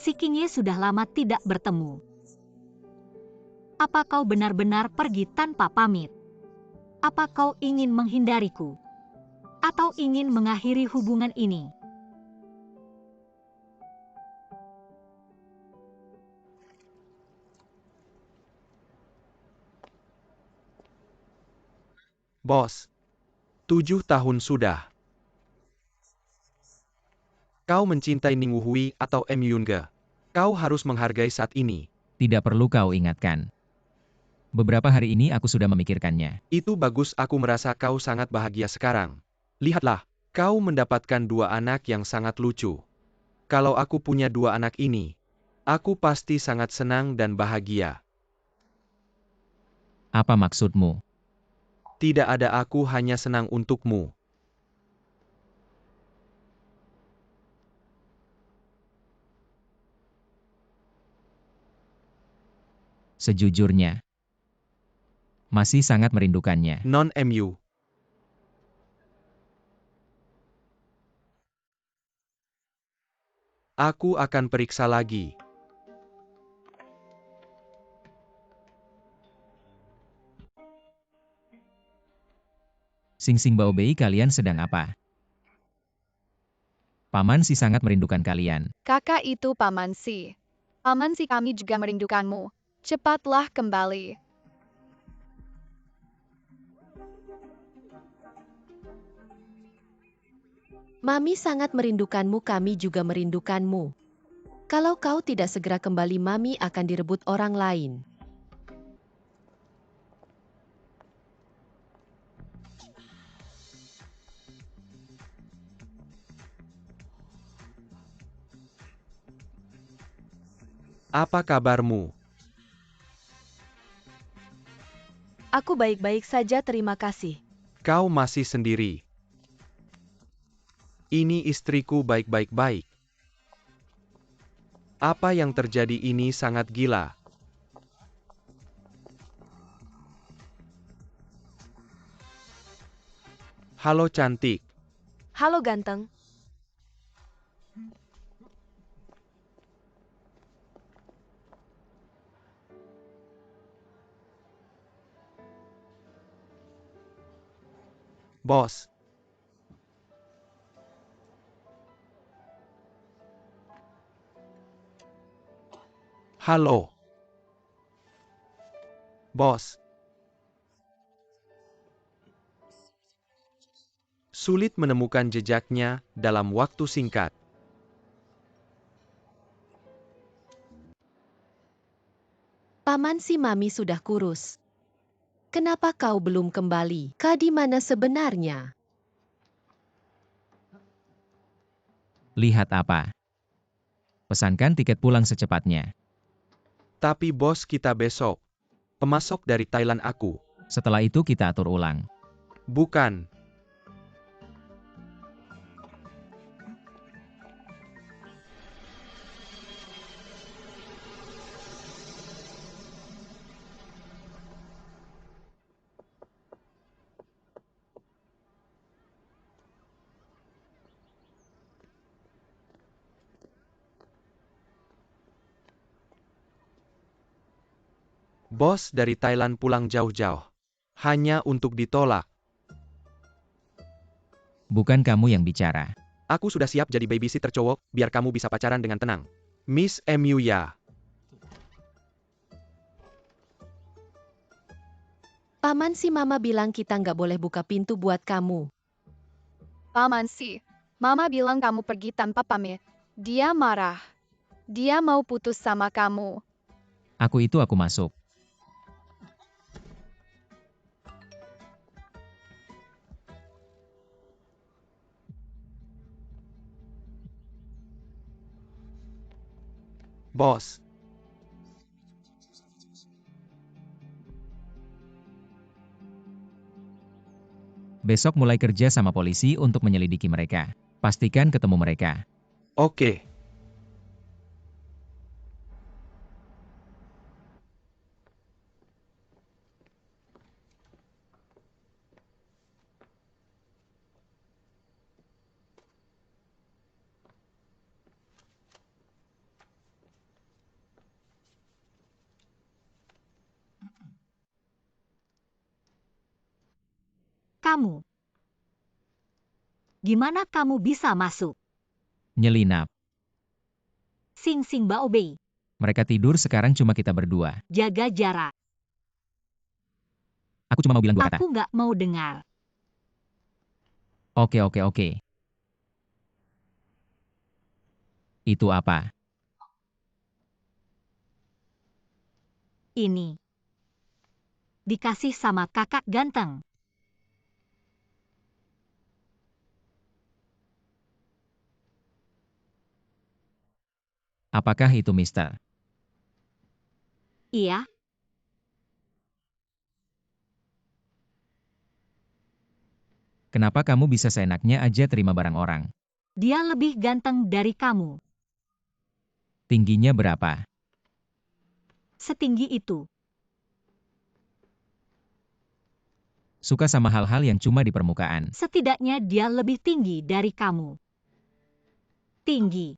Si Qingye sudah lama tidak bertemu. Apa kau benar-benar pergi tanpa pamit? Apa kau ingin menghindariku? Atau ingin mengakhiri hubungan ini? Bos, 7 tahun sudah. Kau mencintai Ning Wuhui atau M Yunge. Kau harus menghargai saat ini. Tidak perlu kau ingatkan. Beberapa hari ini aku sudah memikirkannya. Itu bagus, aku merasa kau sangat bahagia sekarang. Lihatlah, kau mendapatkan 2 anak yang sangat lucu. Kalau aku punya 2 anak ini, aku pasti sangat senang dan bahagia. Apa maksudmu? Tidak ada, aku hanya senang untukmu. Sejujurnya, masih sangat merindukannya. Non MU. Aku akan periksa lagi. Sing Bao Bei, kalian sedang apa? Paman Si sangat merindukan kalian. Kakak itu Paman Si. Paman Si, kami juga merindukanmu. Cepatlah kembali. Mami sangat merindukanmu, kami juga merindukanmu. Kalau kau tidak segera kembali, Mami akan direbut orang lain. Apa kabarmu? Aku baik-baik saja, terima kasih. Kau masih sendiri. Ini istriku baik-baik. Apa yang terjadi ini sangat gila. Halo cantik. Halo ganteng. Bos. Halo. Bos. Sulit menemukan jejaknya dalam waktu singkat. Paman Si, Mami sudah kurus. Kenapa kau belum kembali? Kau di mana sebenarnya? Lihat apa? Pesankan tiket pulang secepatnya. Tapi bos, kita besok. Pemasok dari Thailand aku. Setelah itu kita atur ulang. Bukan. Bos dari Thailand pulang jauh-jauh. Hanya untuk ditolak. Bukan kamu yang bicara. Aku sudah siap jadi babysitter cowok, biar kamu bisa pacaran dengan tenang. Miss MU ya. Paman Si, Mama bilang kita nggak boleh buka pintu buat kamu. Paman Si, Mama bilang kamu pergi tanpa pamit. Dia marah. Dia mau putus sama kamu. Aku masuk. Bos. Besok mulai kerja sama polisi untuk menyelidiki mereka. Pastikan ketemu mereka. Oke. Kamu. Gimana kamu bisa masuk? Nyelinap. Sing Sing Bao Bei. Mereka tidur sekarang cuma kita berdua. Jaga jarak. Aku cuma mau bilang 2 kata. Aku nggak mau dengar. Oke. Itu apa? Ini. Dikasih sama kakak ganteng. Apakah itu Mister? Iya, Kenapa kamu bisa seenaknya aja terima barang orang? dia lebih ganteng dari kamu. Tingginya berapa? Setinggi itu. Suka sama hal-hal yang cuma di permukaan. Setidaknya dia lebih tinggi dari kamu. Tinggi.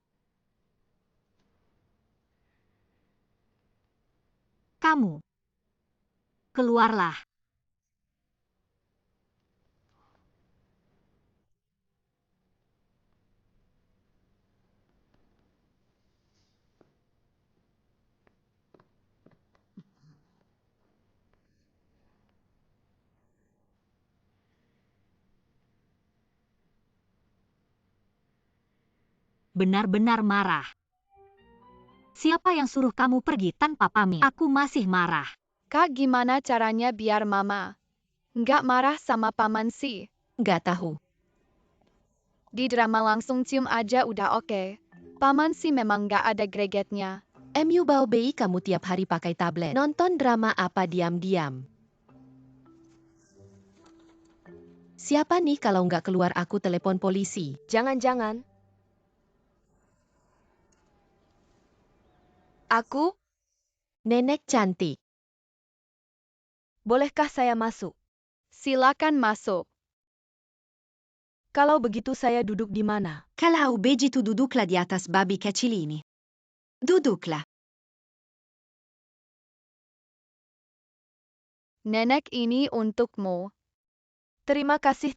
Kamu. Keluarlah. Benar-benar marah. Siapa yang suruh kamu pergi tanpa pamit? Aku masih marah. Kak, gimana caranya biar mama nggak marah sama Paman Si? Nggak tahu. Di drama langsung cium aja udah oke. Paman Si memang nggak ada gregetnya. MU Bao Bei, kamu tiap hari pakai tablet. Nonton drama apa diam-diam? Siapa nih kalau nggak keluar aku telepon polisi? Jangan-jangan. Aku, Nenek cantik. bolehkah saya masuk? Silakan masuk. Kalau begitu saya duduk di mana? Kalau begitu duduklah di atas babi kecil ini. Duduklah. Nenek ini untukmu. Terima kasih.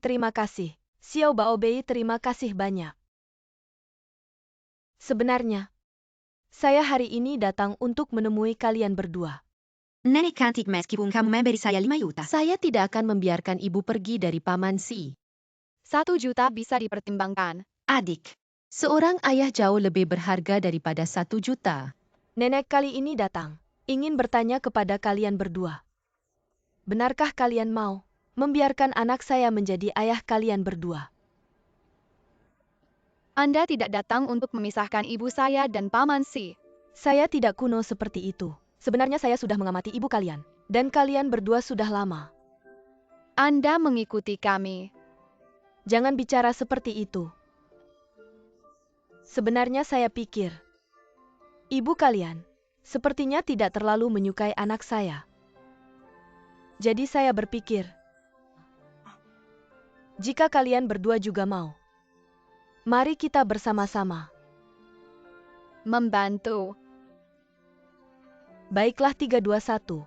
Xiao Bao Bei, terima kasih banyak. Sebenarnya, saya hari ini datang untuk menemui kalian berdua. Nenek cantik, meskipun kamu memberi saya 5 juta. Saya tidak akan membiarkan ibu pergi dari Paman Si. 1 juta bisa dipertimbangkan. Adik, Seorang ayah jauh lebih berharga daripada 1 juta. Nenek kali ini datang, ingin bertanya kepada kalian berdua. Benarkah kalian mau membiarkan anak saya menjadi ayah kalian berdua? Anda tidak datang untuk memisahkan ibu saya dan Paman Si. Saya tidak kuno seperti itu. Sebenarnya saya sudah mengamati ibu kalian. Dan kalian berdua sudah lama. Anda mengikuti kami. Jangan bicara seperti itu. Sebenarnya saya pikir, ibu kalian sepertinya tidak terlalu menyukai anak saya. Jadi saya berpikir, jika kalian berdua juga mau, mari kita bersama-sama. Membantu. Baiklah 3, 2, 1.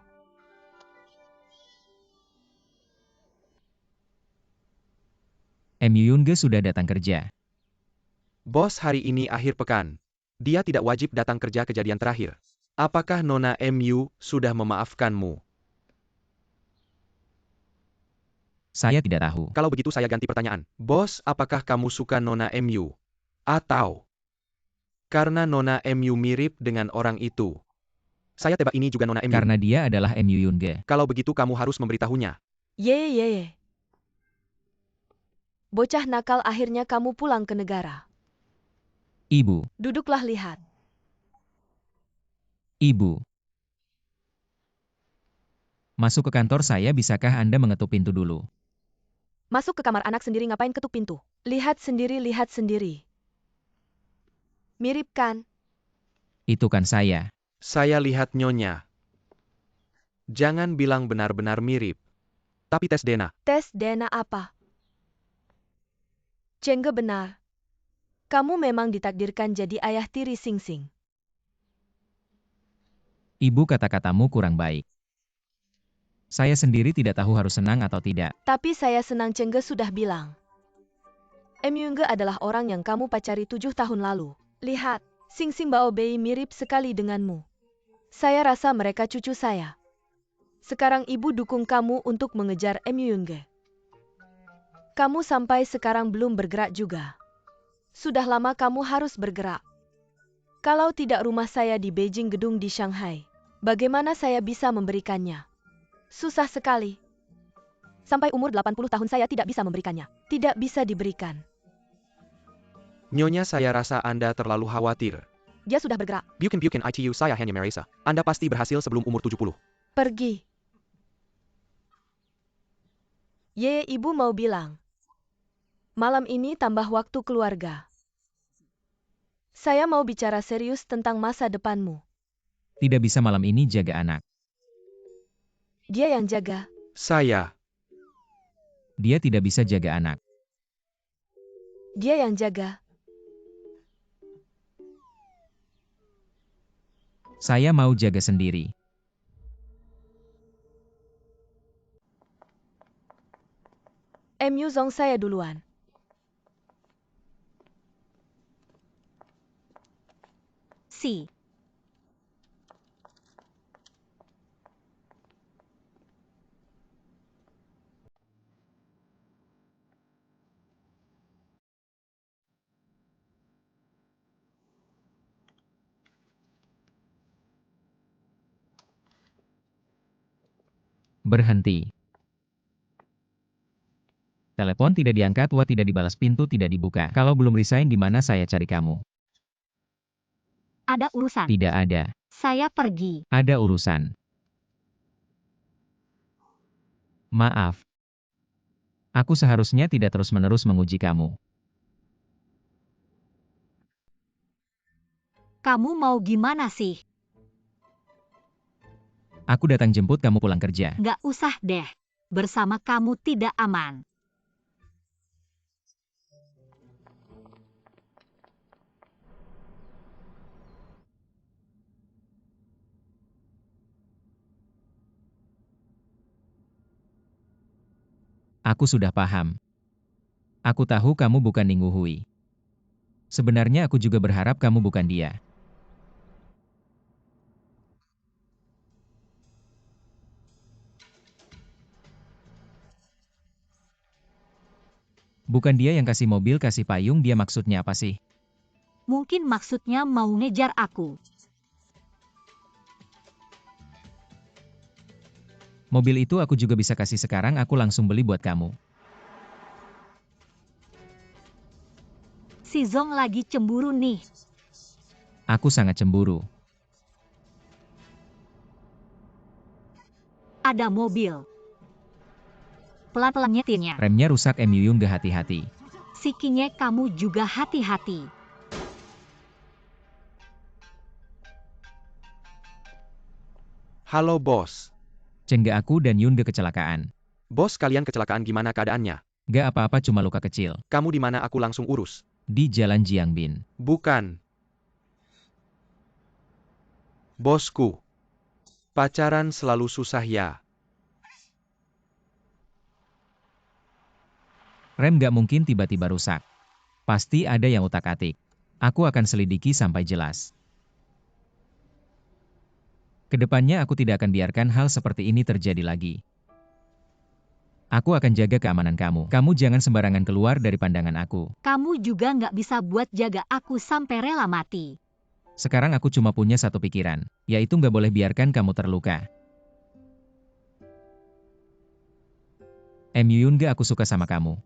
MU Yunge sudah datang kerja. Bos, hari ini akhir pekan. Dia tidak wajib datang kerja kejadian terakhir. Apakah Nona MU sudah memaafkanmu? Saya tidak tahu. Kalau begitu saya ganti pertanyaan. Bos, apakah kamu suka Nona MU? Atau karena Nona MU mirip dengan orang itu? Saya tebak ini juga Nona MU. Karena dia adalah MU Yunge. Kalau begitu kamu harus memberitahunya. Ye. Bocah nakal, akhirnya kamu pulang ke negara. Ibu. Duduklah, lihat. Ibu. Masuk ke kantor saya, bisakah Anda mengetuk pintu dulu? Masuk ke kamar anak sendiri, ngapain ketuk pintu? Lihat sendiri. Mirip kan? Itu kan saya. Saya lihat Nyonya. Jangan bilang benar-benar mirip. Tapi tes DNA. Tes DNA apa? Cengge benar. Kamu memang ditakdirkan jadi ayah tiri Sing Sing. Ibu, kata-katamu kurang baik. Saya sendiri tidak tahu harus senang atau tidak. Tapi saya senang Cengge sudah bilang. Myungge adalah orang yang kamu pacari 7 tahun lalu. Lihat, Sing Sing Bao Bei mirip sekali denganmu. Saya rasa mereka cucu saya. Sekarang ibu dukung kamu untuk mengejar Myungge. Kamu sampai sekarang belum bergerak juga. Sudah lama kamu harus bergerak. Kalau tidak rumah saya di Beijing, gedung di Shanghai, bagaimana saya bisa memberikannya? Susah sekali. Sampai umur 80 tahun saya tidak bisa memberikannya. Tidak bisa diberikan. Nyonya, saya rasa Anda terlalu khawatir. Dia sudah bergerak. Bukan ITU saya hanya merasa. Anda pasti berhasil sebelum umur 70. Pergi. Ye, ibu mau bilang. Malam ini tambah waktu keluarga. Saya mau bicara serius tentang masa depanmu. Tidak bisa malam ini jaga anak. Dia yang jaga. Saya. Dia tidak bisa jaga anak. Dia yang jaga. Saya mau jaga sendiri. Mu Zong, saya duluan. Si. Berhenti. Telepon tidak diangkat, wa tidak dibalas, pintu tidak dibuka. Kalau belum resign, di mana saya cari kamu? Ada urusan. Tidak ada. Saya pergi. Ada urusan. Maaf. Aku seharusnya tidak terus-menerus menguji kamu. Kamu mau gimana sih? Aku datang jemput kamu pulang kerja. Nggak usah deh. Bersama kamu tidak aman. Aku sudah paham. Aku tahu kamu bukan Ning Wuhui. Sebenarnya aku juga berharap kamu bukan dia. Bukan dia yang kasih mobil, kasih payung, dia maksudnya apa sih? Mungkin maksudnya mau ngejar aku. Mobil itu aku juga bisa kasih sekarang, aku langsung beli buat kamu. Si Zong lagi cemburu nih. Aku sangat cemburu. Ada mobil. Pelan-pelan nyetirnya. Remnya rusak, Myung, gak hati-hati. Sikinya kamu juga hati-hati. Halo bos. Cengge, aku dan Yunde kecelakaan. Bos, kalian kecelakaan, gimana keadaannya? Gak apa-apa, cuma luka kecil. Kamu di mana, aku langsung urus. Di Jalan Jiangbin. Bukan. Bosku. Pacaran selalu susah ya. Rem gak mungkin tiba-tiba rusak. Pasti ada yang utak-atik. Aku akan selidiki sampai jelas. Kedepannya aku tidak akan biarkan hal seperti ini terjadi lagi. Aku akan jaga keamanan kamu. Kamu jangan sembarangan keluar dari pandangan aku. Kamu juga nggak bisa buat jaga aku sampai rela mati. Sekarang aku cuma punya satu pikiran, yaitu nggak boleh biarkan kamu terluka. Myunge, aku suka sama kamu.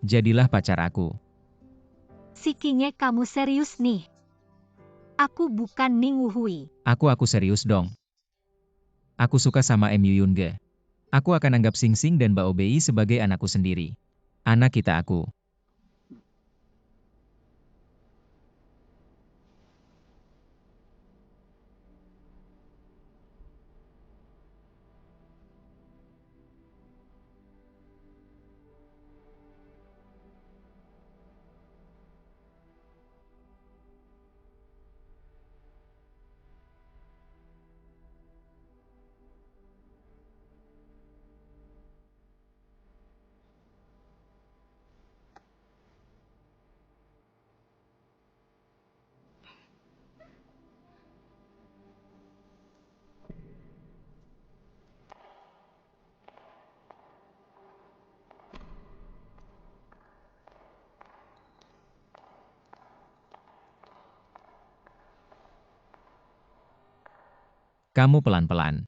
Jadilah pacar aku. Sikinya kamu serius nih. Aku bukan Ning Wuhui. Aku serius dong. Aku suka sama Myunge. Aku akan anggap Sing Sing dan Bao Bei sebagai anakku sendiri. Anak kita aku. Kamu pelan-pelan.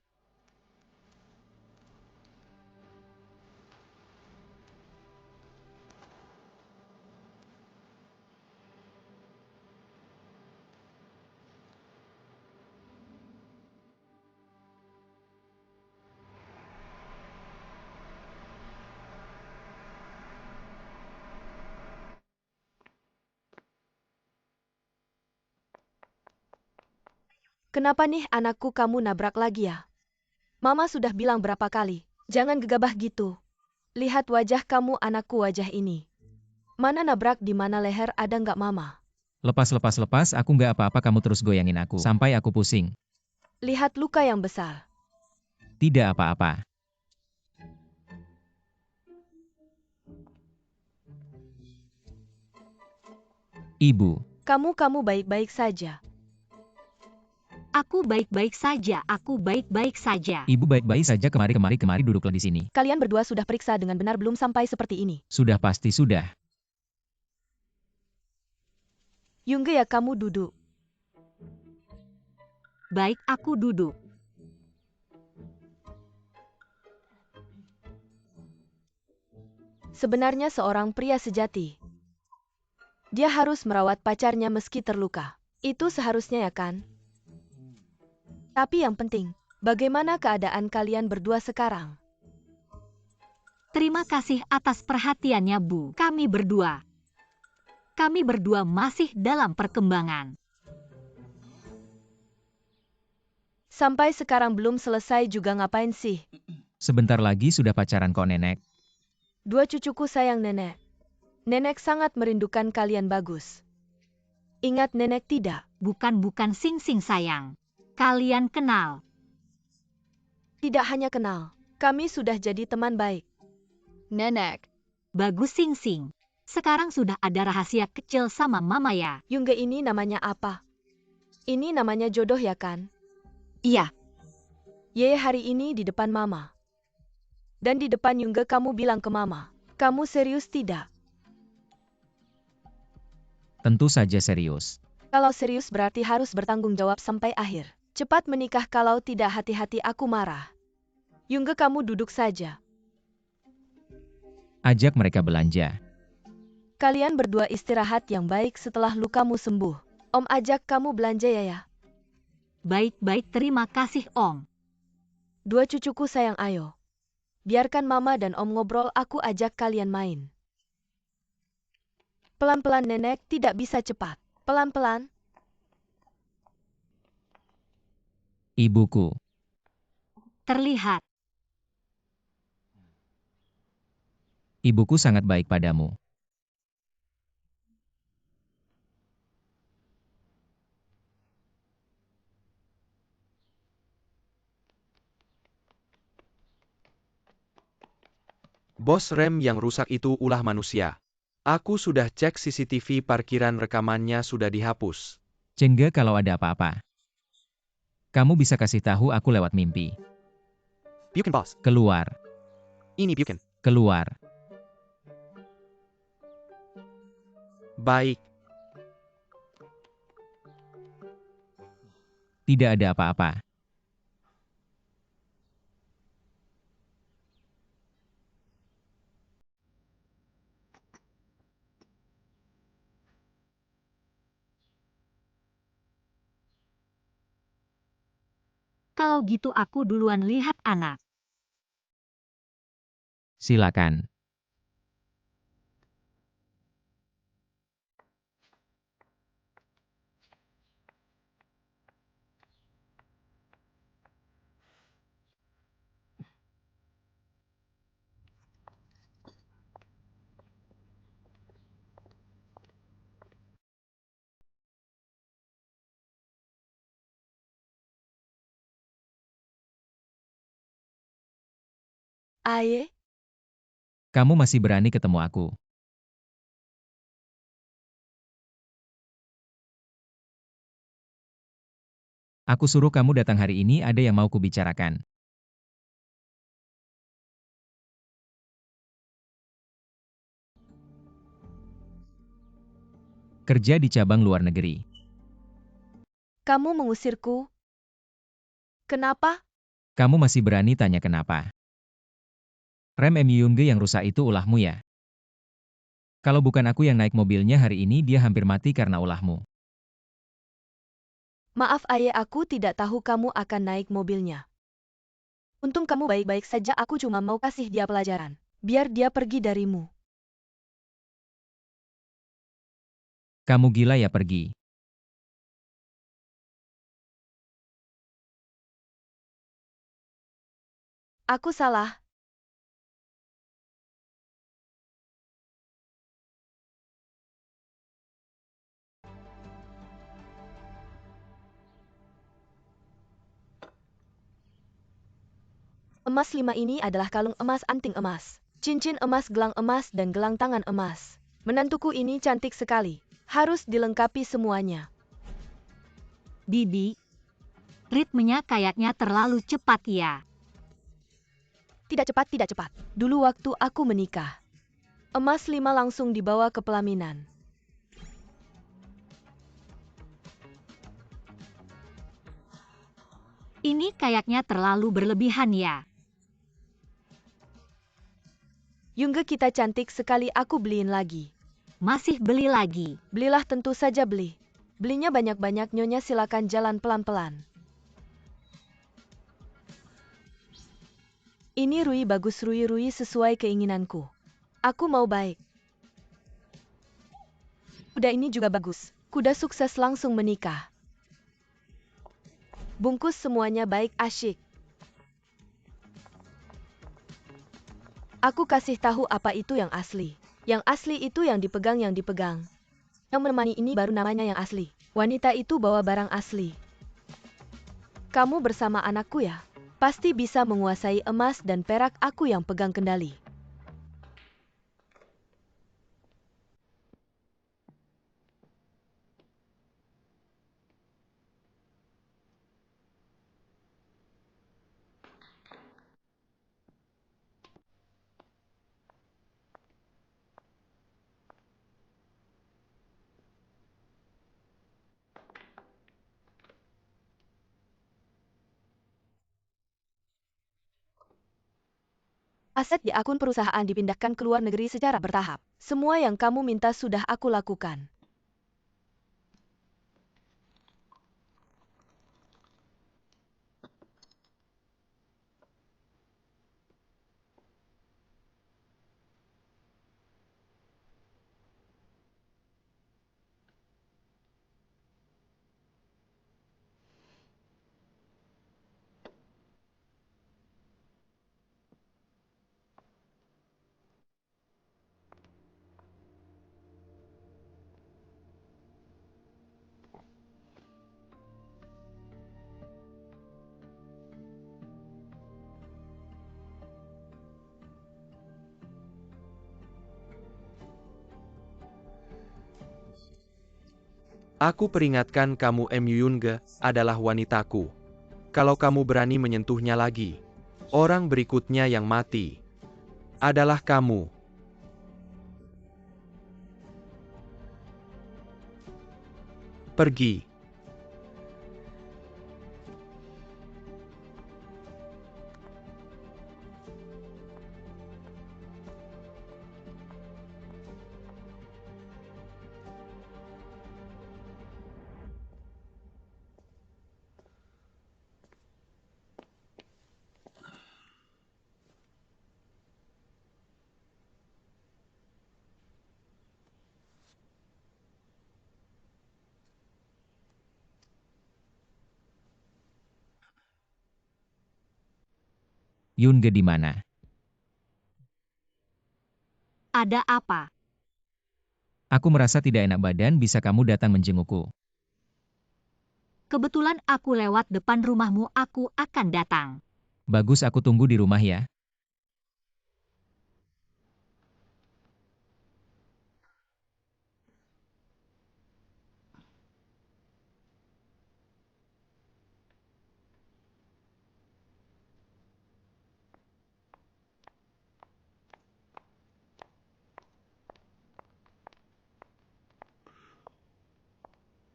Kenapa nih anakku kamu nabrak lagi ya? Mama sudah bilang berapa kali, jangan gegabah gitu. Lihat wajah kamu anakku wajah ini. Mana nabrak di mana leher ada nggak mama? Lepas, aku nggak apa-apa, kamu terus goyangin aku. Sampai aku pusing. Lihat luka yang besar. Tidak apa-apa. Ibu, Kamu baik-baik saja. Aku baik-baik saja, aku baik-baik saja. ibu baik-baik saja, kemari duduklah di sini. Kalian berdua sudah periksa dengan benar belum sampai seperti ini? Sudah, pasti sudah. Yungge ya kamu duduk. Baik, aku duduk. Sebenarnya seorang pria sejati. Dia harus merawat pacarnya meski terluka. Itu seharusnya ya kan? Tapi yang penting, bagaimana keadaan kalian berdua sekarang? Terima kasih atas perhatiannya, Bu. Kami berdua masih dalam perkembangan. Sampai sekarang belum selesai juga ngapain sih? Sebentar lagi sudah pacaran kok, Nenek. Dua cucuku sayang nenek. Nenek sangat merindukan kalian bagus. Ingat nenek tidak? Bukan Sing-Sing sayang. Kalian kenal. Tidak hanya kenal, kami sudah jadi teman baik. Nenek, Bagus Sing-Sing. Sekarang sudah ada rahasia kecil sama Mama ya. Yungge ini namanya apa? Ini namanya jodoh ya kan? Iya, Ye hari ini di depan Mama. Dan di depan Yungge kamu bilang ke Mama, kamu serius tidak? Tentu saja serius. Kalau serius berarti harus bertanggung jawab sampai akhir. Cepat menikah, kalau tidak hati-hati aku marah. Yungge kamu duduk saja. Ajak mereka belanja. Kalian berdua istirahat yang baik setelah lukamu sembuh. Om ajak kamu belanja ya. Baik-baik, terima kasih Om. Dua cucuku sayang, ayo. Biarkan Mama dan Om ngobrol, aku ajak kalian main. Pelan-pelan nenek, tidak bisa cepat. Pelan-pelan. Ibuku, Terlihat. ibuku sangat baik padamu. Bos, rem yang rusak itu ulah manusia. Aku sudah cek CCTV parkiran, rekamannya sudah dihapus. Cengge, kalau ada apa-apa, kamu bisa kasih tahu aku lewat mimpi. Bukan bos, Keluar, ini bukan. keluar. Baik, Tidak ada apa-apa. Kalau gitu aku duluan lihat anak. Silakan. Aye, Kamu masih berani ketemu aku. Aku suruh kamu datang hari ini, ada yang mau kubicarakan. Kerja di cabang luar negeri. kamu mengusirku? Kenapa? Kamu masih berani tanya kenapa? Rem Myungge yang rusak itu ulahmu ya? Kalau bukan aku yang naik mobilnya hari ini dia hampir mati karena ulahmu. Maaf ayah, aku tidak tahu kamu akan naik mobilnya. Untung kamu baik-baik saja, aku cuma mau kasih dia pelajaran. Biar dia pergi darimu. Kamu gila ya, pergi. Aku salah. Emas 5 ini adalah kalung emas, anting emas, cincin emas, gelang emas, dan gelang tangan emas. Menantuku ini cantik sekali. Harus dilengkapi semuanya. Bibi, ritmenya kayaknya terlalu cepat ya. Tidak cepat, tidak cepat. Dulu waktu aku menikah, emas 5 langsung dibawa ke pelaminan. Ini kayaknya terlalu berlebihan ya. Yungge, kita cantik sekali, aku beliin lagi. Masih beli lagi. Belilah, tentu saja beli. Belinya banyak-banyak, Nyonya, silakan jalan pelan-pelan. Ini Rui bagus, Rui sesuai keinginanku. Aku mau baik. Kuda ini juga bagus. Kuda sukses langsung menikah. Bungkus semuanya baik, asyik. Aku kasih tahu apa itu yang asli. Yang asli itu yang dipegang, yang dipegang. Yang menemani ini baru namanya yang asli. Wanita itu bawa barang asli. Kamu bersama anakku ya? Pasti bisa menguasai emas dan perak, aku yang pegang kendali. Aset di akun perusahaan dipindahkan ke luar negeri secara bertahap. Semua yang kamu minta sudah aku lakukan. Aku peringatkan kamu, Myunge adalah wanitaku. Kalau kamu berani menyentuhnya lagi, orang berikutnya yang mati adalah kamu. Pergi. Yunge di mana? Ada apa? Aku merasa tidak enak badan, bisa kamu datang menjengukku. Kebetulan aku lewat depan rumahmu, aku akan datang. Bagus, aku tunggu di rumah ya.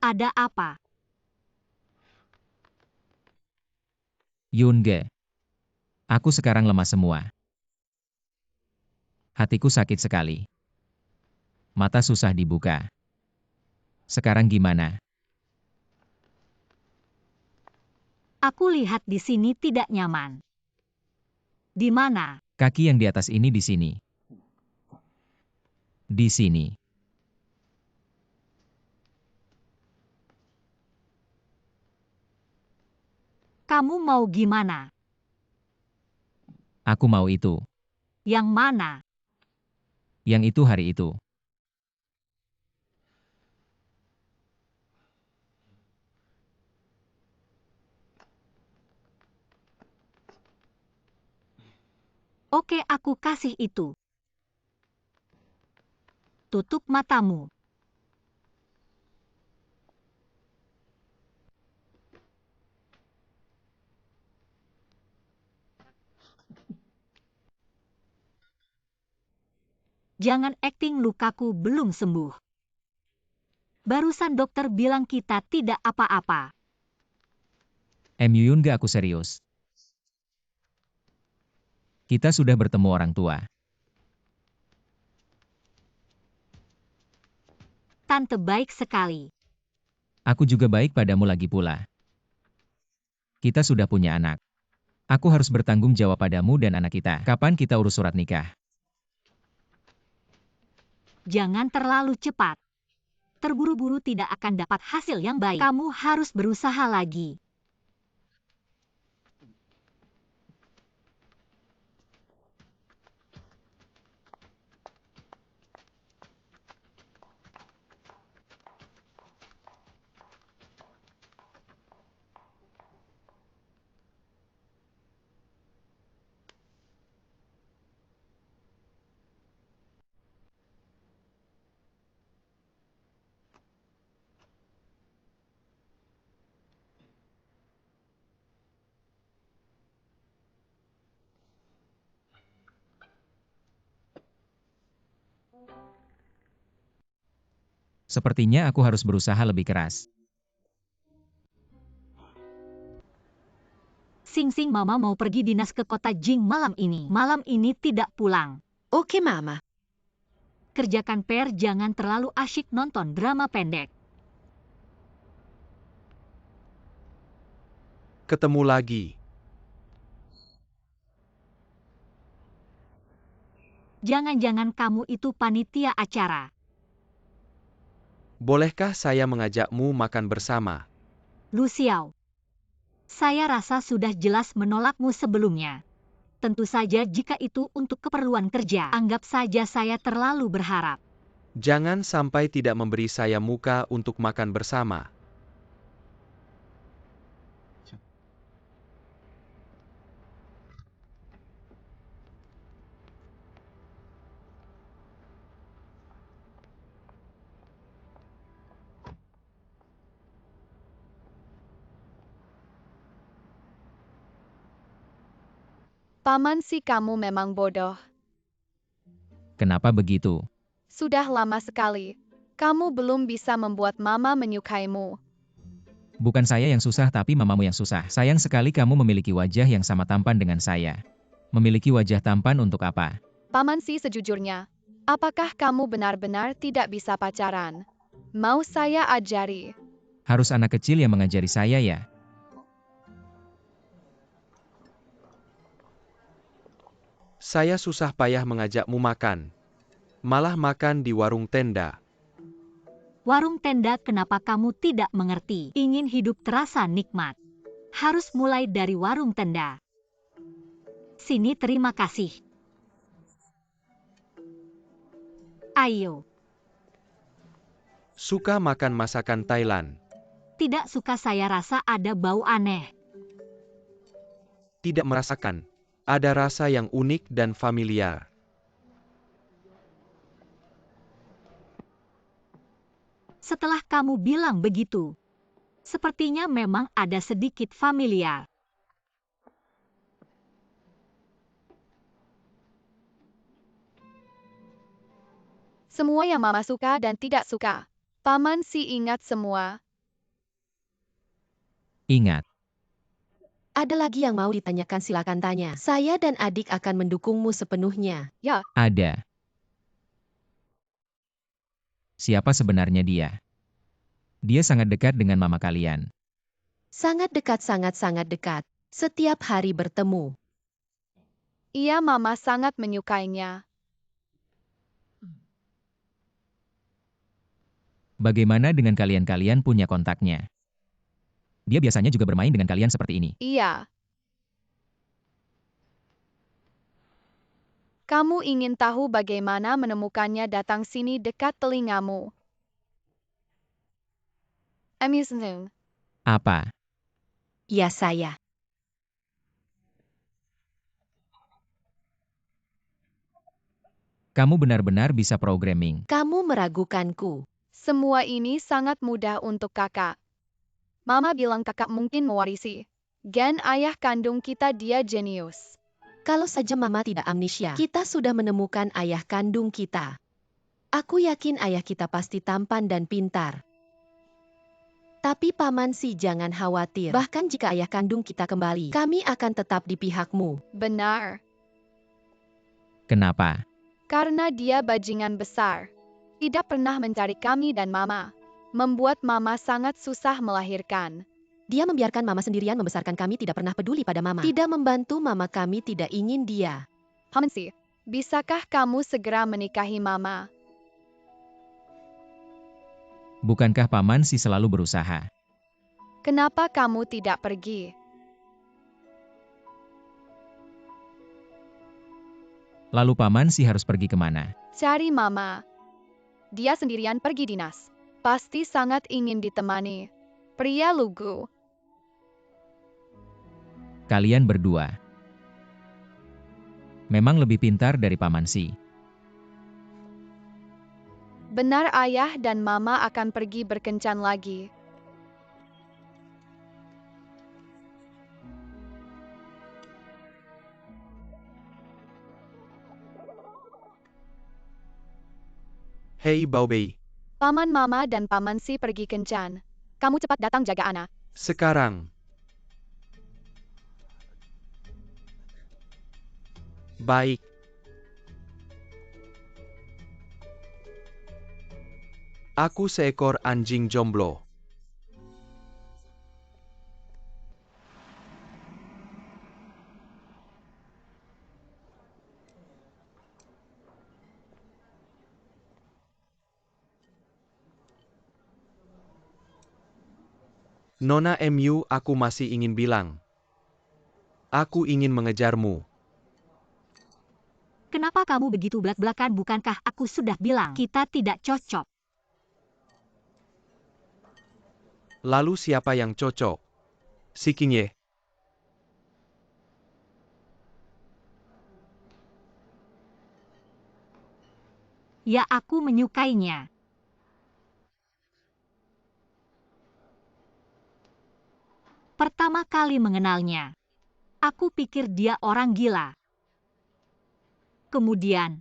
Ada apa? Yoonge. Aku sekarang lemah semua. Hatiku sakit sekali. Mata susah dibuka. Sekarang gimana? Aku lihat di sini tidak nyaman. Di mana? Kaki yang di atas ini di sini. Di sini. Kamu mau gimana? Aku mau itu. Yang mana? Yang itu hari itu. Oke, aku kasih itu. Tutup matamu. Jangan akting lukaku belum sembuh. Barusan dokter bilang kita tidak apa-apa. Yoonge, aku serius. Kita sudah bertemu orang tua. Tante baik sekali. Aku juga baik padamu lagi pula. Kita sudah punya anak. Aku harus bertanggung jawab padamu dan anak kita. Kapan kita urus surat nikah? Jangan terlalu cepat. Terburu-buru tidak akan dapat hasil yang baik. Kamu harus berusaha lagi. Sepertinya aku harus berusaha lebih keras. Sing-sing, mama mau pergi dinas ke kota Jing malam ini. Malam ini tidak pulang. Oke, Mama. Kerjakan PR, jangan terlalu asyik nonton drama pendek. Ketemu lagi. Jangan-jangan kamu itu panitia acara. Bolehkah saya mengajakmu makan bersama? Lu Xiao. Saya rasa sudah jelas menolakmu sebelumnya. Tentu saja jika itu untuk keperluan kerja. Anggap saja saya terlalu berharap. Jangan sampai tidak memberi saya muka untuk makan bersama. Paman si kamu memang bodoh. Kenapa begitu? Sudah lama sekali. Kamu belum bisa membuat mama menyukaimu. Bukan saya yang susah tapi mamamu yang susah. Sayang sekali kamu memiliki wajah yang sama tampan dengan saya. Memiliki wajah tampan untuk apa? Paman si sejujurnya, apakah kamu benar-benar tidak bisa pacaran? Mau saya ajari? Harus anak kecil yang mengajari saya ya? Saya susah payah mengajakmu makan. Malah makan di warung tenda. Warung tenda, kenapa kamu tidak mengerti? Ingin hidup terasa nikmat. Harus mulai dari warung tenda. Sini, terima kasih. Ayo. Suka makan masakan Thailand. Tidak suka, saya rasa ada bau aneh. Tidak merasakan. Ada rasa yang unik dan familiar. Setelah kamu bilang begitu, sepertinya memang ada sedikit familiar. Semua yang mama suka dan tidak suka. Paman si ingat semua. Ingat. Ada lagi yang mau ditanyakan, silakan tanya. Saya dan adik akan mendukungmu sepenuhnya. Ada. Siapa sebenarnya dia? Dia sangat dekat dengan mama kalian. Sangat dekat, sangat-sangat dekat. Setiap hari bertemu. Iya, Mama sangat menyukainya. Bagaimana dengan kalian punya kontaknya? Dia biasanya juga bermain dengan kalian seperti ini. Iya. Kamu ingin tahu bagaimana menemukannya? Datang sini dekat telingamu. Amusement. Apa? Ya, saya. Kamu benar-benar bisa programming. Kamu meragukanku. Semua ini sangat mudah untuk kakak. Mama bilang kakak mungkin mewarisi gen ayah kandung kita. Dia jenius. Kalau saja Mama tidak amnesia, kita sudah menemukan ayah kandung kita. Aku yakin ayah kita pasti tampan dan pintar. Tapi Paman Si jangan khawatir. Bahkan jika ayah kandung kita kembali, kami akan tetap di pihakmu. Benar. Kenapa? Karena dia bajingan besar. Tidak pernah mencari kami dan Mama. Membuat Mama sangat susah melahirkan. Dia membiarkan Mama sendirian membesarkan kami, tidak pernah peduli pada Mama. Tidak membantu Mama, kami tidak ingin dia. Paman Si, bisakah kamu segera menikahi Mama? Bukankah Paman Si selalu berusaha? Kenapa kamu tidak pergi? Lalu Paman Si harus pergi kemana? Cari Mama. Dia sendirian pergi dinas. Pasti sangat ingin ditemani. Pria lugu. Kalian berdua memang lebih pintar dari Paman Si. Benar, ayah dan Mama akan pergi berkencan lagi. Hei Baobei, Paman Mama dan Paman Si pergi kencan. Kamu cepat datang jaga anak. sekarang. Baik. Aku seekor anjing jomblo. Nona Mu, aku masih ingin bilang. Aku ingin mengejarmu. Kenapa kamu begitu belak-belakan? Bukankah aku sudah bilang kita tidak cocok? Lalu siapa yang cocok? Si Qingye. Ya, aku menyukainya. Pertama kali mengenalnya, aku pikir dia orang gila. Kemudian,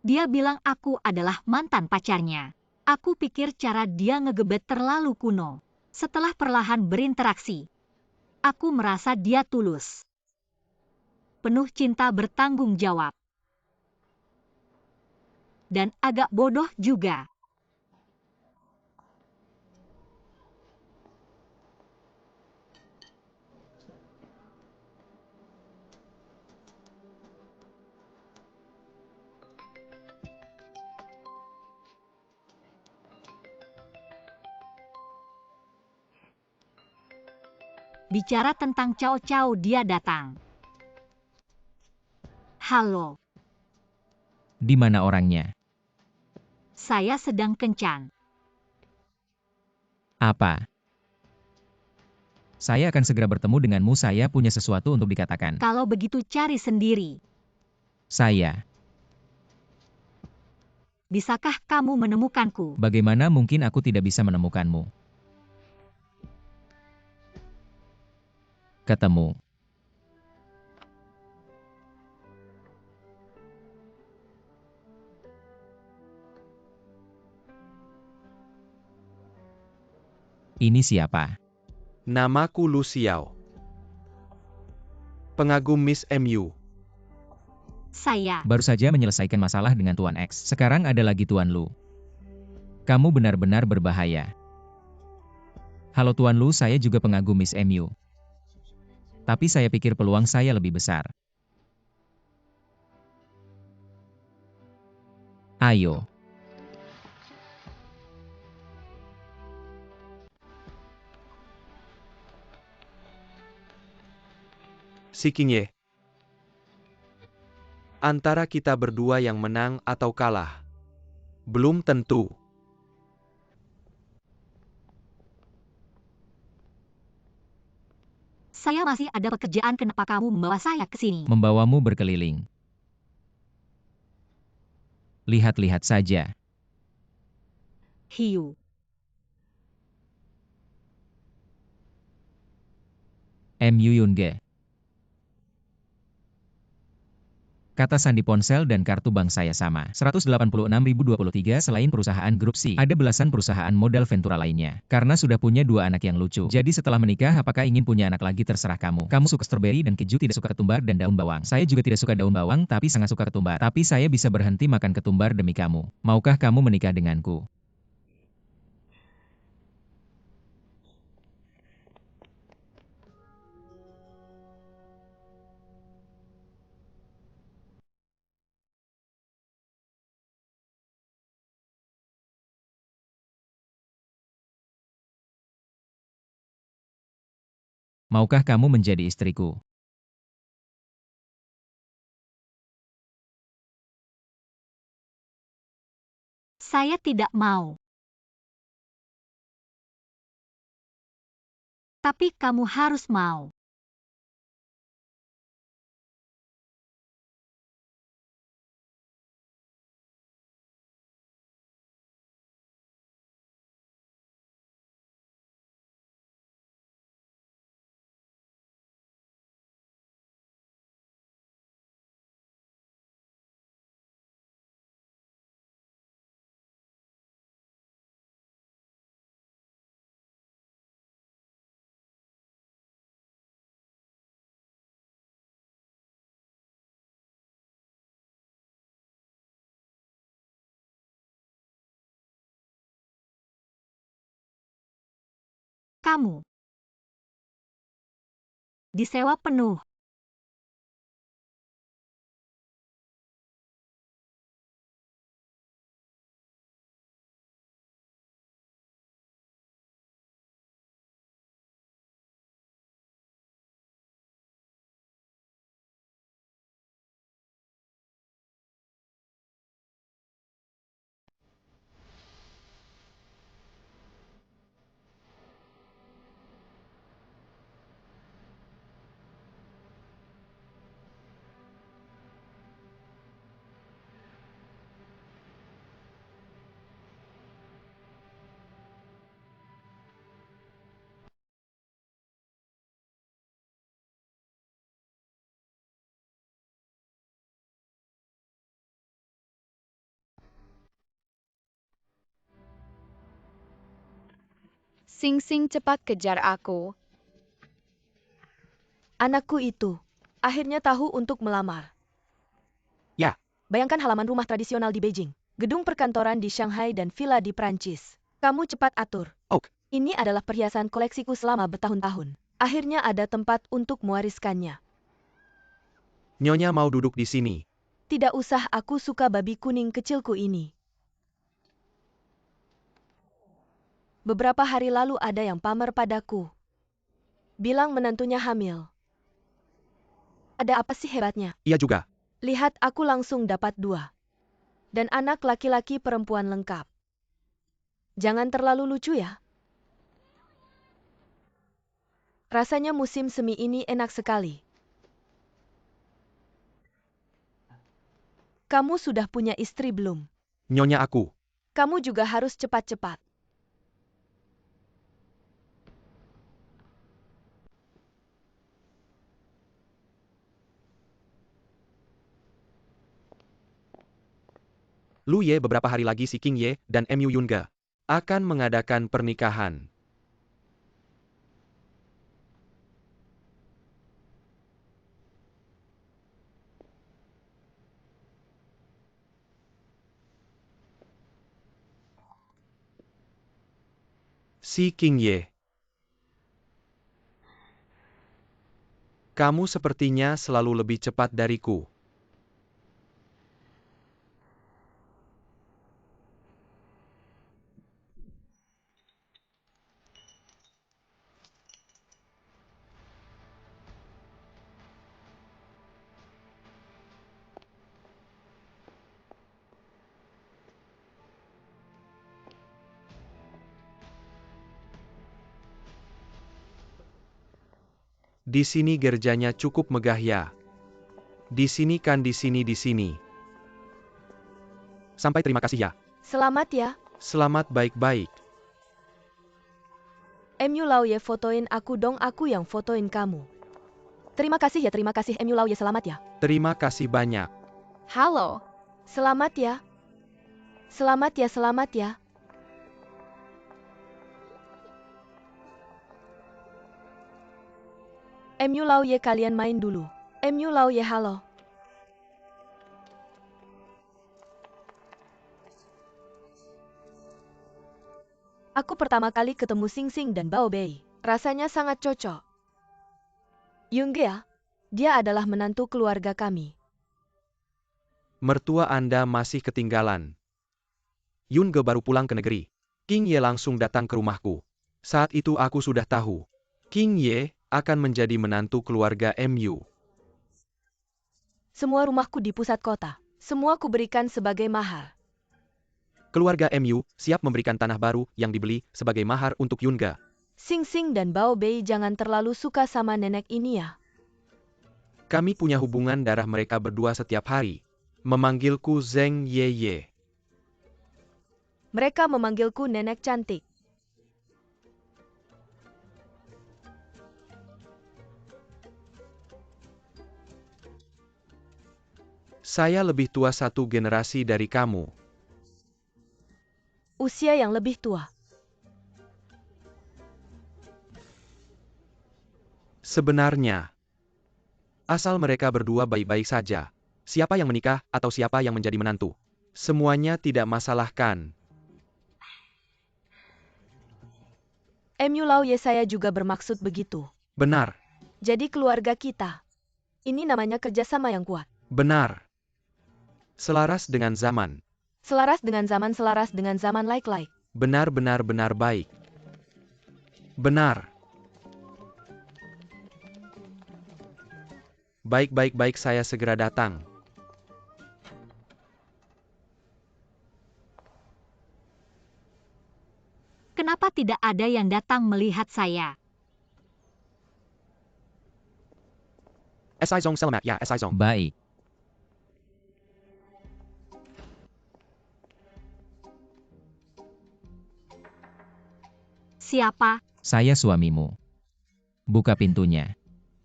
dia bilang aku adalah mantan pacarnya. Aku pikir cara dia ngegebet terlalu kuno. Setelah perlahan berinteraksi, aku merasa dia tulus. Penuh cinta, bertanggung jawab. Dan agak bodoh juga. Bicara tentang Cao Cao, dia datang. Halo, Di mana orangnya? saya sedang kencan. Apa? Saya akan segera bertemu denganmu, saya punya sesuatu untuk dikatakan. Kalau begitu cari sendiri. Saya. Bisakah kamu menemukanku? Bagaimana mungkin aku tidak bisa menemukanmu? Ketemu. Ini siapa? Namaku Lu Xiao. Pengagum Miss MU. Saya. Baru saja menyelesaikan masalah dengan Tuan X. Sekarang ada lagi Tuan Lu. Kamu benar-benar berbahaya. Halo Tuan Lu, saya juga pengagum Miss MU. Tapi saya pikir peluang saya lebih besar. Ayo. Si King Ye. Antara kita berdua yang menang atau kalah. Belum tentu. Saya masih ada pekerjaan, kenapa kamu membawa saya ke sini? Membawamu berkeliling. Lihat-lihat saja. Hiu. MU Yunge. Kata sandi ponsel dan kartu bank saya sama. 186.023 selain perusahaan grup C. Ada belasan perusahaan modal Ventura lainnya. Karena sudah punya 2 anak yang lucu. Jadi setelah menikah apakah ingin punya anak lagi terserah kamu. Kamu suka stroberi dan keju, tidak suka ketumbar dan daun bawang. Saya juga tidak suka daun bawang tapi sangat suka ketumbar. Tapi saya bisa berhenti makan ketumbar demi kamu. Maukah kamu menikah denganku? Maukah kamu menjadi istriku? Saya tidak mau. Tapi kamu harus mau. Kamu disewa penuh. Sing Sing, cepat kejar aku. Anakku itu akhirnya tahu untuk melamar. Ya. Bayangkan halaman rumah tradisional di Beijing, gedung perkantoran di Shanghai dan villa di Prancis. Kamu cepat atur. Ok. Ini adalah perhiasan koleksiku selama bertahun-tahun. Akhirnya ada tempat untuk mewariskannya. Nyonya mau duduk di sini. Tidak usah, aku suka babi kuning kecilku ini. Beberapa hari lalu ada yang pamer padaku. Bilang menantunya hamil. Ada apa sih hebatnya? Iya juga. Lihat, aku langsung dapat 2. Dan anak laki-laki perempuan lengkap. Jangan terlalu lucu ya. Rasanya musim semi ini enak sekali. Kamu sudah punya istri belum? Nyonya aku. Kamu juga harus cepat-cepat. Lu Ye, beberapa hari lagi si King Ye dan MU Yunge akan mengadakan pernikahan. Si King Ye. Kamu sepertinya selalu lebih cepat dariku. Di sini gerjanya cukup megah ya. Di sini kan di sini. Sampai terima kasih ya. Selamat ya. Selamat baik-baik. MU Lau Ye fotoin aku dong, aku yang fotoin kamu. Terima kasih MU Lau Ye, selamat ya. Terima kasih banyak. Halo. Selamat ya. Selamat ya. MU Lau Ye, kalian main dulu. MU Lau Ye, halo. Aku pertama kali ketemu Sing Sing dan Bao Bei. Rasanya sangat cocok. Yungge ya, dia adalah menantu keluarga kami. Mertua Anda masih ketinggalan. Yunge baru pulang ke negeri. King Ye langsung datang ke rumahku. Saat itu aku sudah tahu. King Ye akan menjadi menantu keluarga MU. Semua rumahku di pusat kota. Semua kuberikan sebagai mahar. Keluarga MU siap memberikan tanah baru yang dibeli sebagai mahar untuk Yunge. Sing Sing dan Bao Bei jangan terlalu suka sama nenek ini ya. Kami punya hubungan darah mereka berdua setiap hari. Memanggilku Zheng Ye. Mereka memanggilku nenek cantik. Saya lebih tua satu generasi dari kamu. Usia yang lebih tua. Sebenarnya, asal mereka berdua baik-baik saja. Siapa yang menikah atau siapa yang menjadi menantu. Semuanya tidak masalah kan? MU Lau Ye, saya juga bermaksud begitu. Benar, Jadi keluarga kita. Ini namanya kerjasama yang kuat. benar. Selaras dengan zaman. Selaras dengan zaman like. Benar baik. Benar. Baik, saya segera datang. Kenapa tidak ada yang datang melihat saya? SI Zong selamat ya, SI Zong. Baik. Siapa? Saya suamimu. Buka pintunya.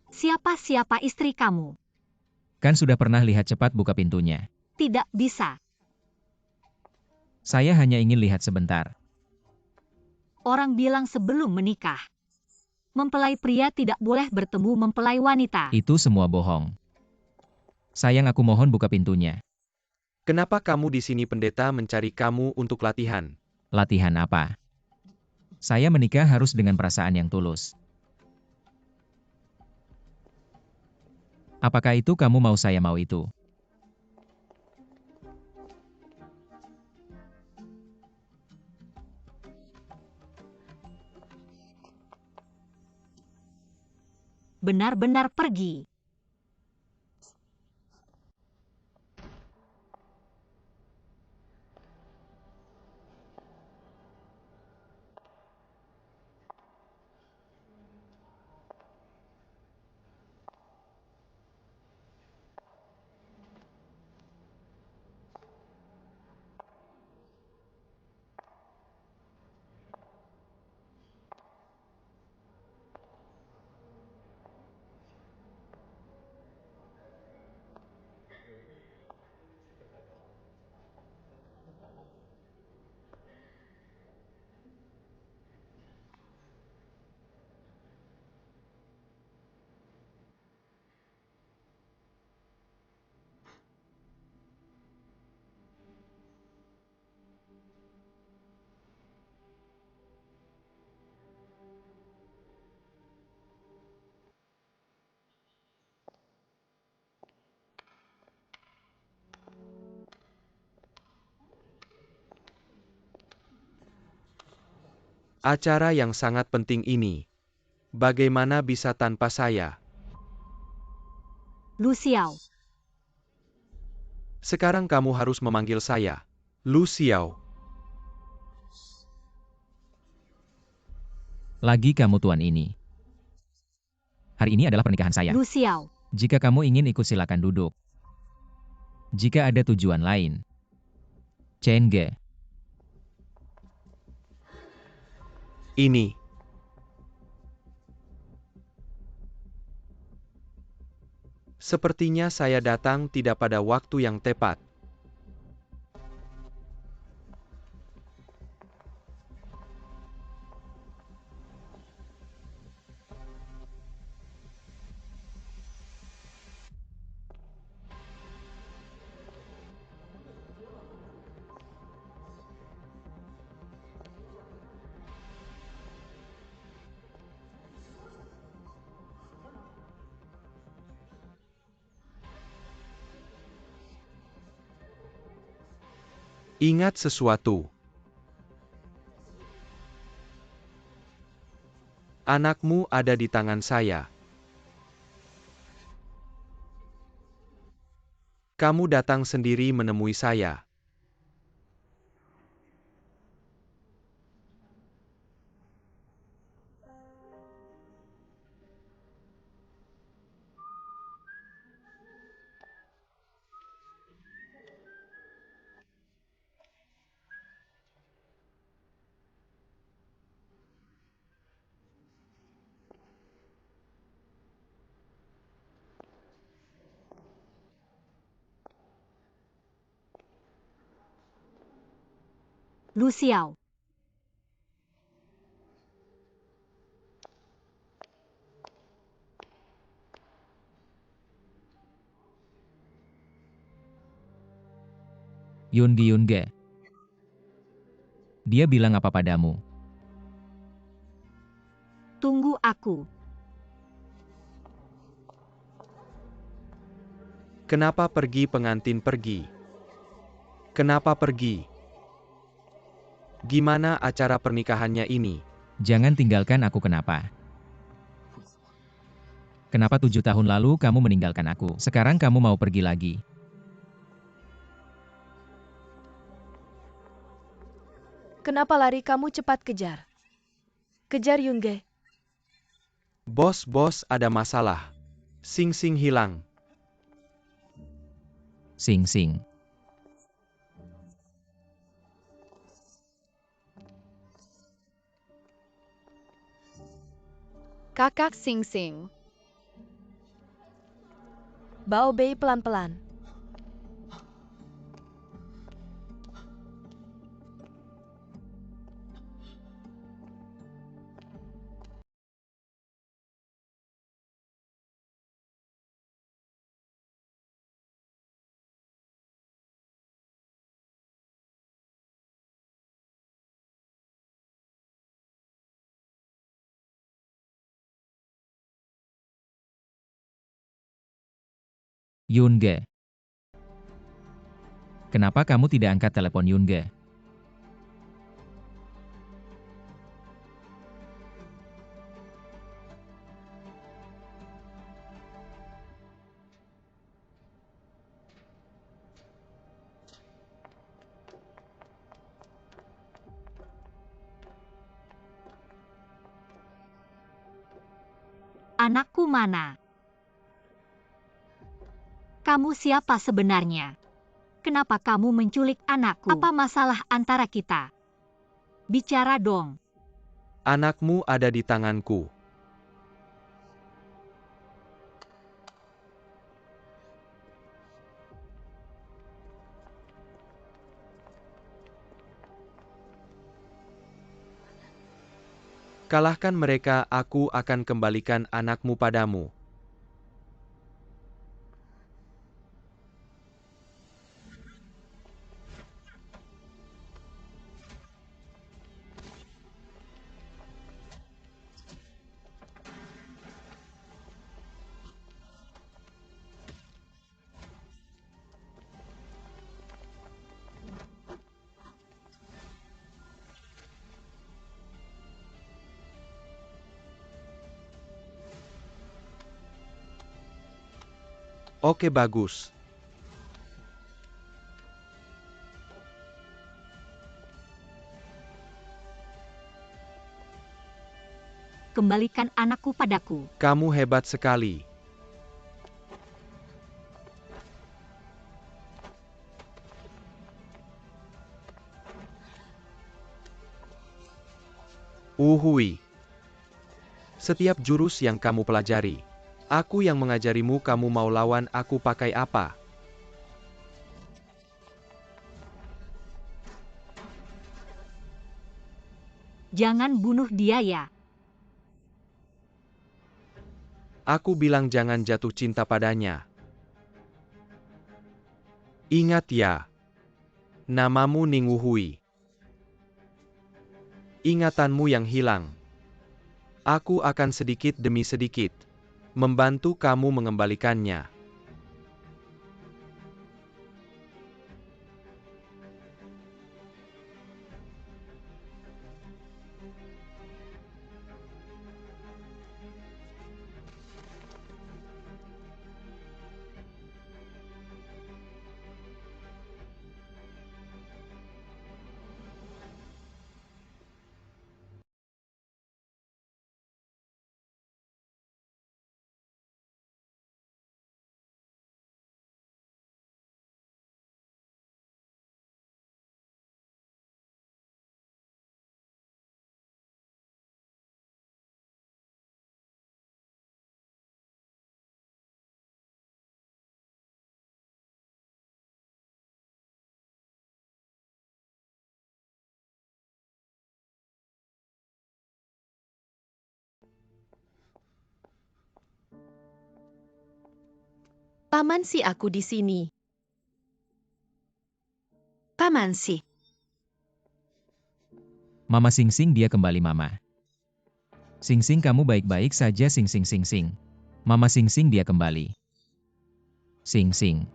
Siapa istri kamu? Kan sudah pernah lihat, cepat buka pintunya. Tidak bisa. Saya hanya ingin lihat sebentar. Orang bilang sebelum menikah. Mempelai pria tidak boleh bertemu mempelai wanita. Itu semua bohong. Sayang, aku mohon buka pintunya. Kenapa kamu di sini? Pendeta mencari kamu untuk latihan. Latihan apa? Saya menikah harus dengan perasaan yang tulus. Apakah itu kamu mau, saya mau itu? Benar-benar pergi. Acara yang sangat penting ini. Bagaimana bisa tanpa saya? Lu Xiao, Sekarang kamu harus memanggil saya. Lu Xiao. Lagi kamu tuan ini. Hari ini adalah pernikahan saya. Lu Xiao, Jika kamu ingin ikut silakan duduk. Jika ada tujuan lain. Chen Ge. Ini. Sepertinya saya datang tidak pada waktu yang tepat. Ingat sesuatu. Anakmu ada di tangan saya. Kamu datang sendiri menemui saya. Lu Xiao, Yunge. Dia bilang apa padamu? tunggu aku. Kenapa pergi pengantin pergi? Kenapa pergi? Gimana acara pernikahannya ini? Jangan tinggalkan aku kenapa? Kenapa 7 tahun lalu kamu meninggalkan aku? Sekarang kamu mau pergi lagi. Kenapa lari kamu cepat kejar? Kejar Yunge. Bos, ada masalah. Sing hilang. Sing. Kakak Sing Sing. Bao Bei pelan-pelan. Yunge. Kenapa kamu tidak angkat telepon Yunge? Anakku mana? Kamu siapa sebenarnya? Kenapa kamu menculik anakku? Apa masalah antara kita? Bicara dong. Anakmu ada di tanganku. Kalahkan mereka, aku akan kembalikan anakmu padamu. Oke, bagus. Kembalikan anakku padaku. Kamu hebat sekali. Uhui. Setiap jurus yang kamu pelajari, aku yang mengajarimu. Kamu mau lawan aku pakai apa? Jangan bunuh dia ya. Aku bilang jangan jatuh cinta padanya. Ingat ya, namamu Ning Wuhui. Ingatanmu yang hilang. Aku akan sedikit demi sedikit membantu kamu mengembalikannya. Paman si aku di sini. Paman si. Mama Sing Sing, dia kembali Mama. Sing Sing, kamu baik-baik saja Sing Sing Sing Sing. Mama Sing Sing, dia kembali. Sing Sing.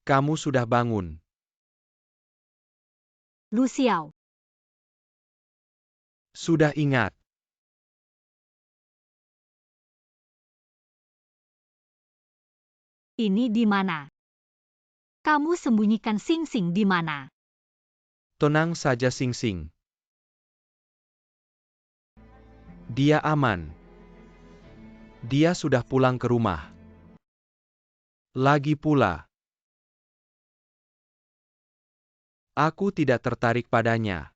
Kamu sudah bangun. Lu Xiao, Sudah ingat. ini di mana? Kamu sembunyikan Sing Sing di mana? Tenang saja Sing Sing. Dia aman. Dia sudah pulang ke rumah. Lagi pula, aku tidak tertarik padanya.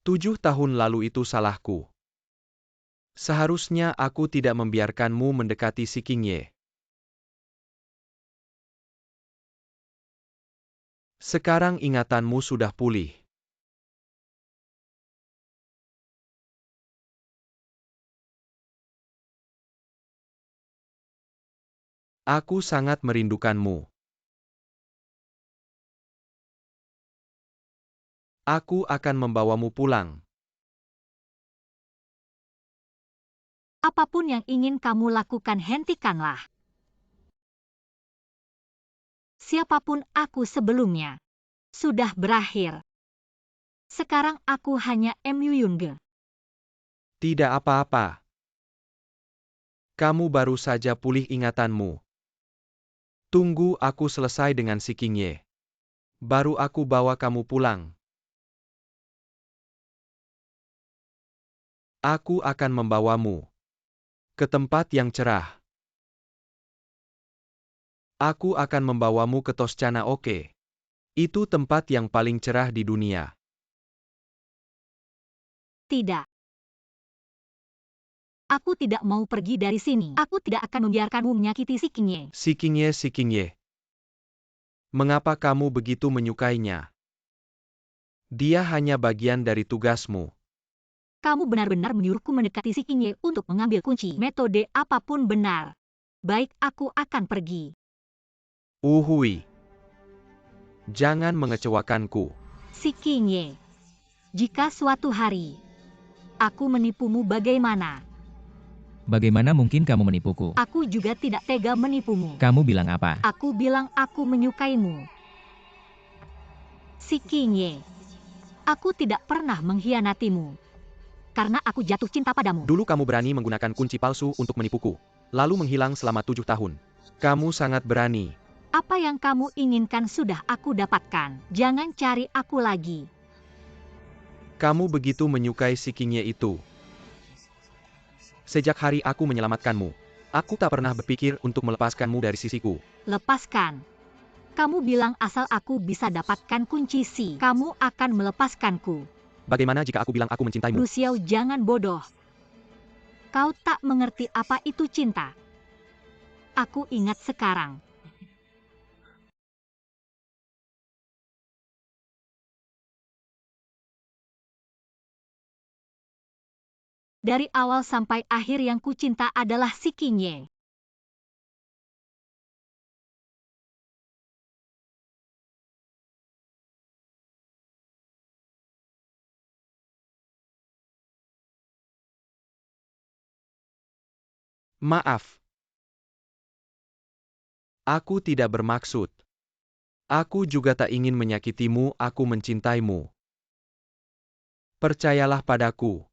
Tujuh tahun lalu itu salahku. Seharusnya aku tidak membiarkanmu mendekati si Qingye. Sekarang ingatanmu sudah pulih. Aku sangat merindukanmu. Aku akan membawamu pulang. Apapun yang ingin kamu lakukan, hentikanlah. Siapapun aku sebelumnya sudah berakhir. Sekarang aku hanya Mu Yunge. Tidak apa-apa. Kamu baru saja pulih ingatanmu. Tunggu aku selesai dengan si Qingye. Baru aku bawa kamu pulang. Aku akan membawamu ke tempat yang cerah. Aku akan membawamu ke Toscana Oke. Itu tempat yang paling cerah di dunia. Tidak. Aku tidak mau pergi dari sini. Aku tidak akan membiarkanmu menyakiti si Qingye. Si Qingye. Mengapa kamu begitu menyukainya? Dia hanya bagian dari tugasmu. Kamu benar-benar menyuruhku mendekati si Qingye untuk mengambil kunci. Metode apapun benar. Baik, aku akan pergi. Uhui. Jangan mengecewakanku. Si Qingye. Jika suatu hari aku menipumu bagaimana? Bagaimana mungkin kamu menipuku? Aku juga tidak tega menipumu. Kamu bilang apa? Aku bilang aku menyukaimu. Si Qingye. Aku tidak pernah mengkhianatimu. Karena aku jatuh cinta padamu. Dulu kamu berani menggunakan kunci palsu untuk menipuku, lalu menghilang selama 7 tahun. Kamu sangat berani. Apa yang kamu inginkan sudah aku dapatkan. Jangan cari aku lagi. Kamu begitu menyukai si Qingye itu. Sejak hari aku menyelamatkanmu, aku tak pernah berpikir untuk melepaskanmu dari sisiku. Lepaskan. Kamu bilang asal aku bisa dapatkan kunci si, kamu akan melepaskanku. Bagaimana jika aku bilang aku mencintaimu? Lu Xiao, jangan bodoh. Kau tak mengerti apa itu cinta. Aku ingat sekarang. Dari awal sampai akhir yang kucinta adalah si Qingye. Maaf. Aku tidak bermaksud. Aku juga tak ingin menyakitimu, aku mencintaimu. Percayalah padaku.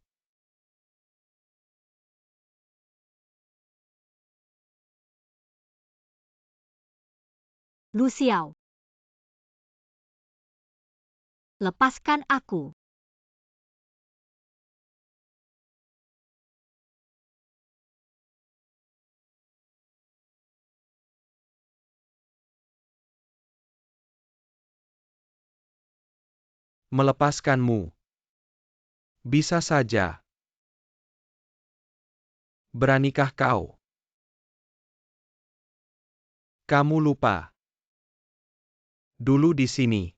Lu Xiao. Lepaskan aku. Melepaskanmu. Bisa saja. Beranikah kau? Kamu lupa. Dulu di sini.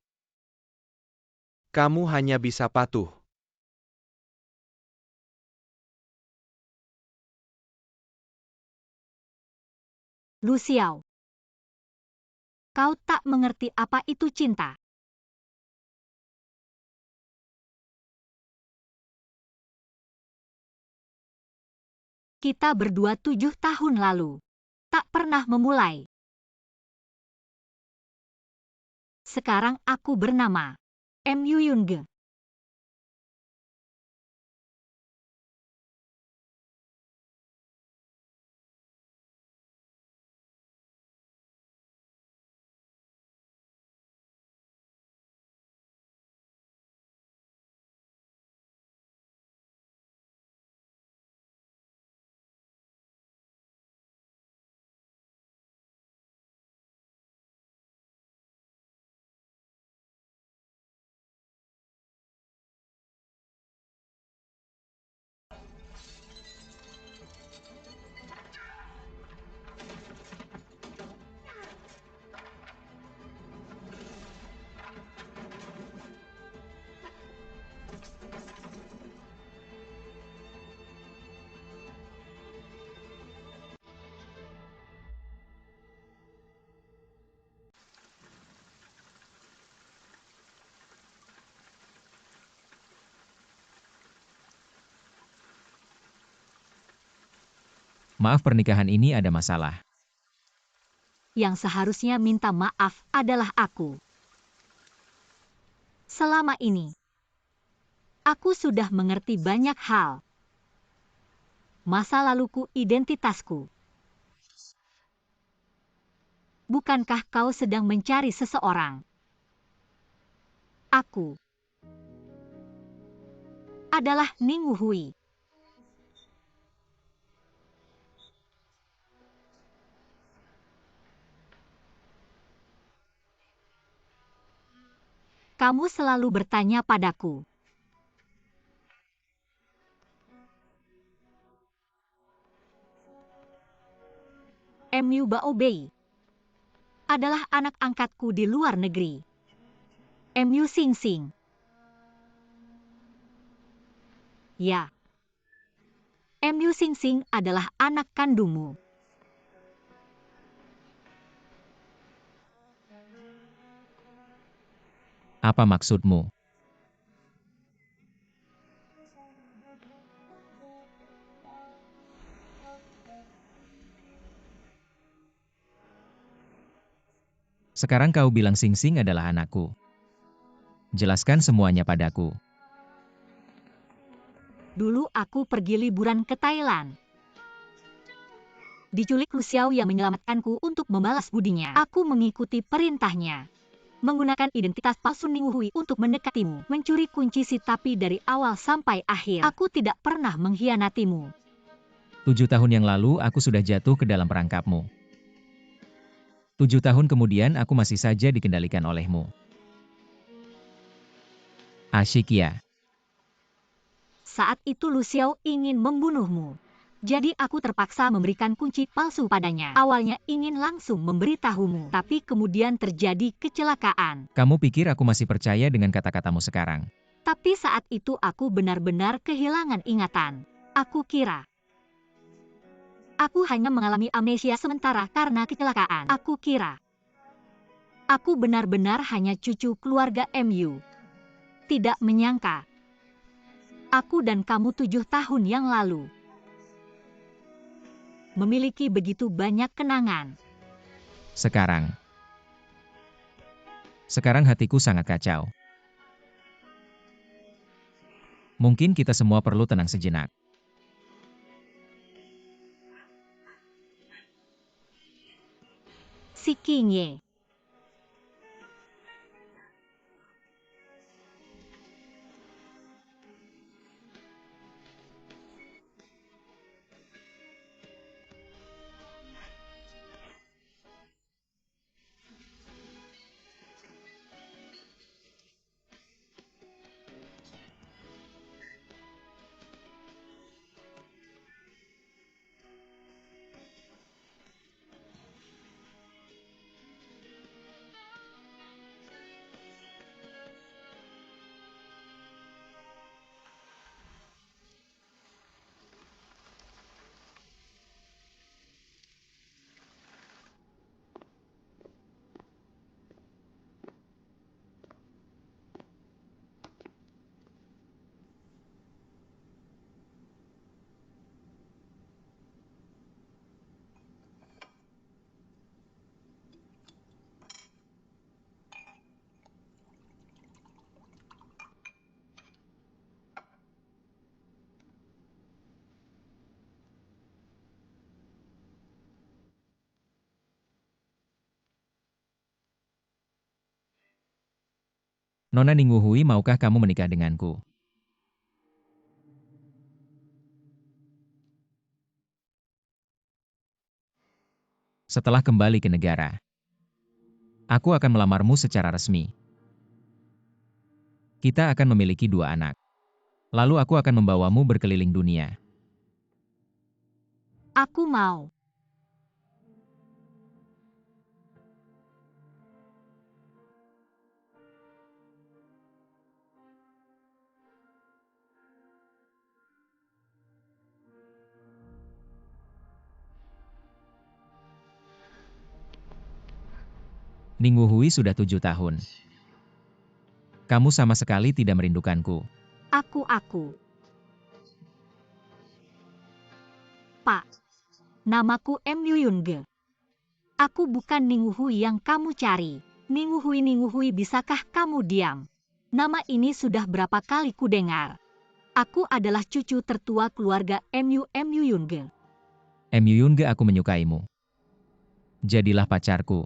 Kamu hanya bisa patuh. Lu Xiao. Kau tak mengerti apa itu cinta. Kita berdua 7 tahun lalu. Tak pernah memulai. Sekarang aku bernama M.Yu Yunge. Maaf, pernikahan ini ada masalah. Yang seharusnya minta maaf adalah aku. Selama ini, aku sudah mengerti banyak hal. Masa laluku, identitasku. Bukankah kau sedang mencari seseorang? Aku adalah Ning Wuhui. Kamu selalu bertanya padaku. M.Yu Baobei adalah anak angkatku di luar negeri. M.Yu Xingxing Ya. MU Sing Sing adalah anak kandungmu. Apa maksudmu? Sekarang kau bilang Sing Sing adalah anakku. Jelaskan semuanya padaku. Dulu aku pergi liburan ke Thailand. Diculik Lu Xiao yang menyelamatkanku untuk membalas budinya. Aku mengikuti perintahnya. Menggunakan identitas palsu Ning Hui untuk mendekatimu. Mencuri kunci si Tapi dari awal sampai akhir. Aku tidak pernah mengkhianatimu. 7 tahun yang lalu aku sudah jatuh ke dalam perangkapmu. 7 tahun kemudian aku masih saja dikendalikan olehmu. Asyik ya. Saat itu Lu Xiao ingin membunuhmu. Jadi aku terpaksa memberikan kunci palsu padanya. Awalnya ingin langsung memberitahumu, tapi kemudian terjadi kecelakaan. Kamu pikir aku masih percaya dengan kata-katamu sekarang? Tapi saat itu aku benar-benar kehilangan ingatan. Aku kira aku hanya mengalami amnesia sementara karena kecelakaan. Aku kira aku benar-benar hanya cucu keluarga MU. Tidak menyangka aku dan kamu 7 tahun yang lalu memiliki begitu banyak kenangan. Sekarang hatiku sangat kacau. Mungkin kita semua perlu tenang sejenak. Si Qingye. Nona Ning Hui, maukah kamu menikah denganku? Setelah kembali ke negara, aku akan melamarmu secara resmi. Kita akan memiliki 2 anak. Lalu aku akan membawamu berkeliling dunia. Aku mau. Ning Hui sudah 7 tahun. Kamu sama sekali tidak merindukanku. Aku. Pak, namaku MU Yunge. Aku bukan Ning Hui yang kamu cari. Ning Hui, bisakah kamu diam? Nama ini sudah berapa kali kudengar. Aku adalah cucu tertua keluarga MU Yunge. MU Yunge, aku menyukaimu. Jadilah pacarku.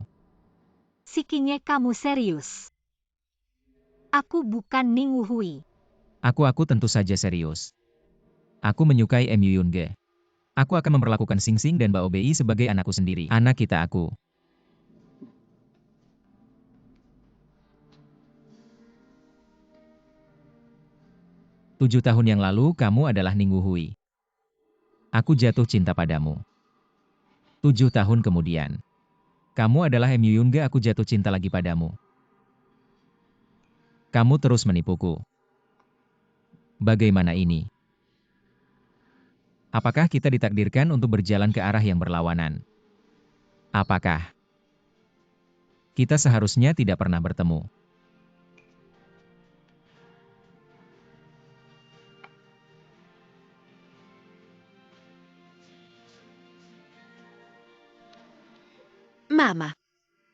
Si Qingye, kamu serius? Aku bukan Ning Hui. Aku tentu saja serius. Aku menyukai MU Yunge. Aku akan memperlakukan Sing Sing dan Bao Bei sebagai anakku sendiri. Anak kita aku. Tujuh tahun yang lalu kamu adalah Ning Hui. Aku jatuh cinta padamu. 7 tahun kemudian, kamu adalah MU Yunge, aku jatuh cinta lagi padamu. Kamu terus menipuku. Bagaimana ini? Apakah kita ditakdirkan untuk berjalan ke arah yang berlawanan? Apakah kita seharusnya tidak pernah bertemu? Mama,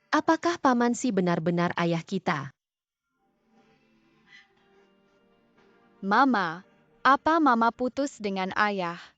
apakah Paman Si benar-benar ayah kita? Mama, apa Mama putus dengan ayah?